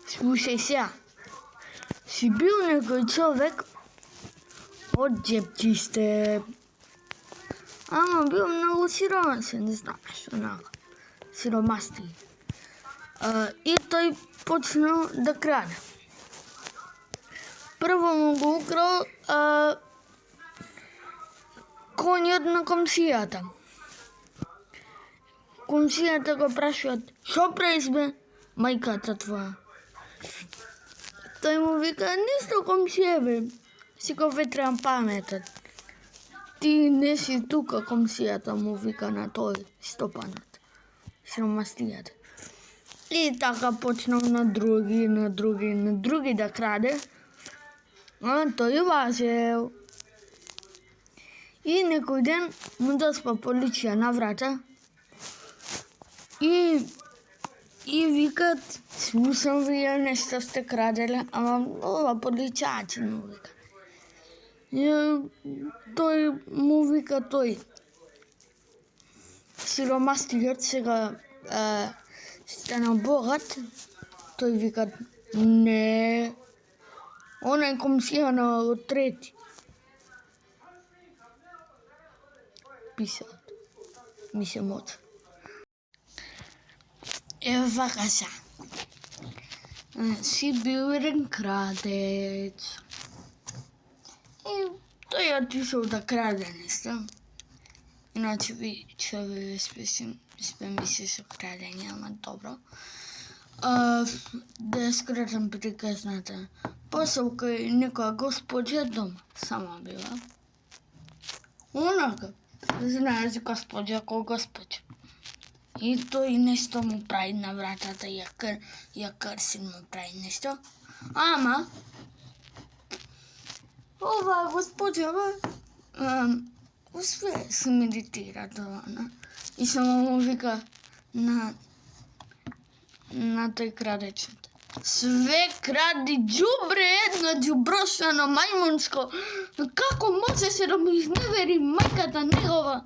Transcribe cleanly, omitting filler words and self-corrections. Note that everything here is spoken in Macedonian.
Слушај сега, си бил некој човек од џепчиште, ама бил многу сиромасен, знаеш, онака, сиромасти. И тој почнал да краде. Прво му го украл конјот на комшијата. Комшијата го прашуваат, шо правиш бе, мајката твоја? Тој му вика, ништо комшија бе, си го ветрам паметот. Ти не си тука, комшијата му вика на тој стопанот, сиромастијата. И така почнал на други да краде, а тој важел. И некој ден му доспа полиција на врата и викат, слушам вие нешто сте краделе, ама ова полицајци му вика. Тој му вика сиромастиот сега станал богат, тој вика, не, онај комшија на трети. Писат, ми се моца. Еве вака са. Си бил еден крадец. И тој отишол да краде нешто. Иначе ќе ви спемисли со крадење, ама добро. Да ја скратам приказната. Посол кај некоја госпоđа дома, сама била. Онака, знаеш госпоđа кој госпоđа. И тој нешто му прави на вратата, ја крси му прави нешто. Ама, оваа госпоđа успее се медитира тоа, и само му вика на тој крадечот. Све кради, џубре едно џуброшано мајмунско, како можеше да му изневери мајката негова?